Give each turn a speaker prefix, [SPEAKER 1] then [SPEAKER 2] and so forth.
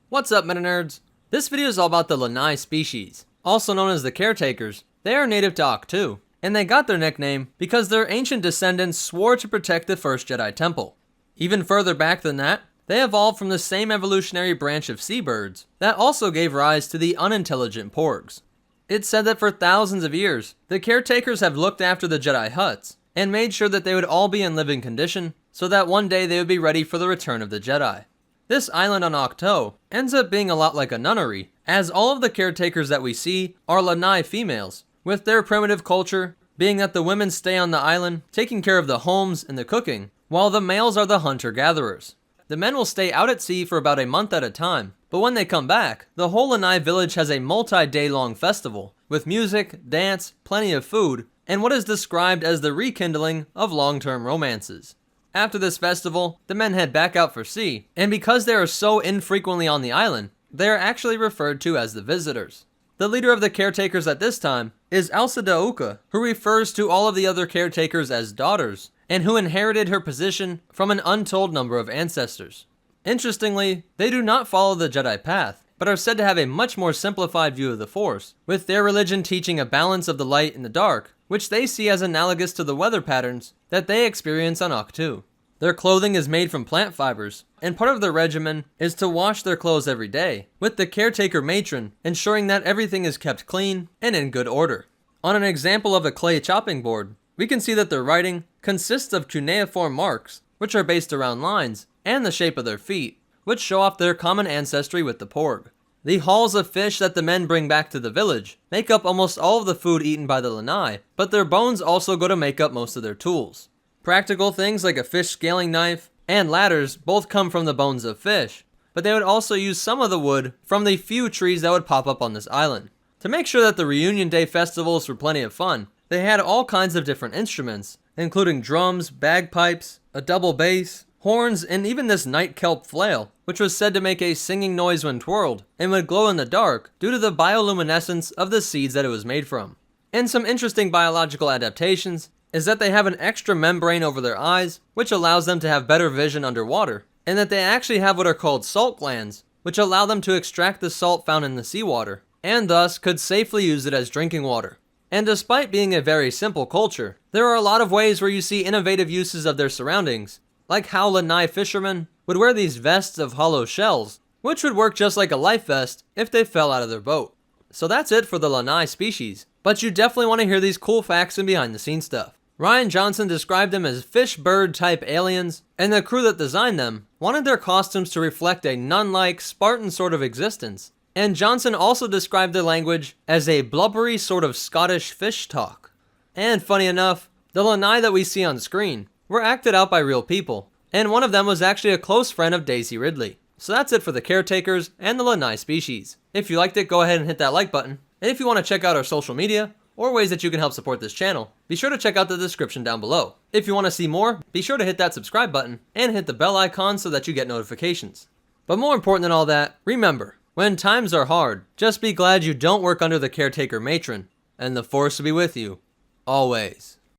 [SPEAKER 1] What's up, meta nerds? This video is all about the Lanai species, also known as the Caretakers. They are native to Ahch-To, and they got their nickname because their ancient descendants swore to protect the first Jedi Temple. Even further back than that, they evolved from the same evolutionary branch of seabirds that also gave rise to the unintelligent porgs. It's said that for thousands of years, the Caretakers have looked after the Jedi Hutts and made sure that they would all be in living condition so that one day they would be ready for the return of the Jedi. This island on Ahch-To ends up being a lot like a nunnery, as all of the caretakers that we see are Lanai females, with their primitive culture being that the women stay on the island taking care of the homes and the cooking, while the males are the hunter-gatherers. The men will stay out at sea for about a month at a time, but when they come back, the whole Lanai village has a multi-day long festival, with music, dance, plenty of food, and what is described as the rekindling of long-term romances. After this festival, the men head back out for sea, and because they are so infrequently on the island, they are actually referred to as the visitors. The leader of the caretakers at this time is Ahch-To, who refers to all of the other caretakers as daughters, and who inherited her position from an untold number of ancestors. Interestingly, they do not follow the Jedi path, but are said to have a much more simplified view of the Force, with their religion teaching a balance of the light and the dark, which they see as analogous to the weather patterns that they experience on Ahch-To. Their clothing is made from plant fibers, and part of their regimen is to wash their clothes every day, with the caretaker matron ensuring that everything is kept clean and in good order. On an example of a clay chopping board, we can see that their writing consists of cuneiform marks, which are based around lines, and the shape of their feet, which show off their common ancestry with the porg. The hauls of fish that the men bring back to the village make up almost all of the food eaten by the Lanai, but their bones also go to make up most of their tools. Practical things like a fish scaling knife and ladders both come from the bones of fish, but they would also use some of the wood from the few trees that would pop up on this island. To make sure that the reunion day festivals were plenty of fun, they had all kinds of different instruments, including drums, bagpipes, a double bass, horns, and even this night kelp flail, which was said to make a singing noise when twirled, and would glow in the dark due to the bioluminescence of the seeds that it was made from. And some interesting biological adaptations is that they have an extra membrane over their eyes, which allows them to have better vision underwater, and that they actually have what are called salt glands, which allow them to extract the salt found in the seawater, and thus could safely use it as drinking water. And despite being a very simple culture, there are a lot of ways where you see innovative uses of their surroundings, like how Lanai fishermen would wear these vests of hollow shells, which would work just like a life vest if they fell out of their boat. So that's it for the Lanai species, but you definitely want to hear these cool facts and behind the scenes stuff. Ryan Johnson described them as fish-bird type aliens, and the crew that designed them wanted their costumes to reflect a nun-like, Spartan sort of existence. And Johnson also described their language as a blubbery sort of Scottish fish talk. And funny enough, the Lanai that we see on screen were acted out by real people, and one of them was actually a close friend of Daisy Ridley. So that's it for the caretakers and the Lanai species. If you liked it, go ahead and hit that like button. And if you want to check out our social media, or ways that you can help support this channel, be sure to check out the description down below. If you want to see more, be sure to hit that subscribe button and hit the bell icon so that you get notifications. But more important than all that, remember, when times are hard, just be glad you don't work under the caretaker matron, and the Force will be with you, always.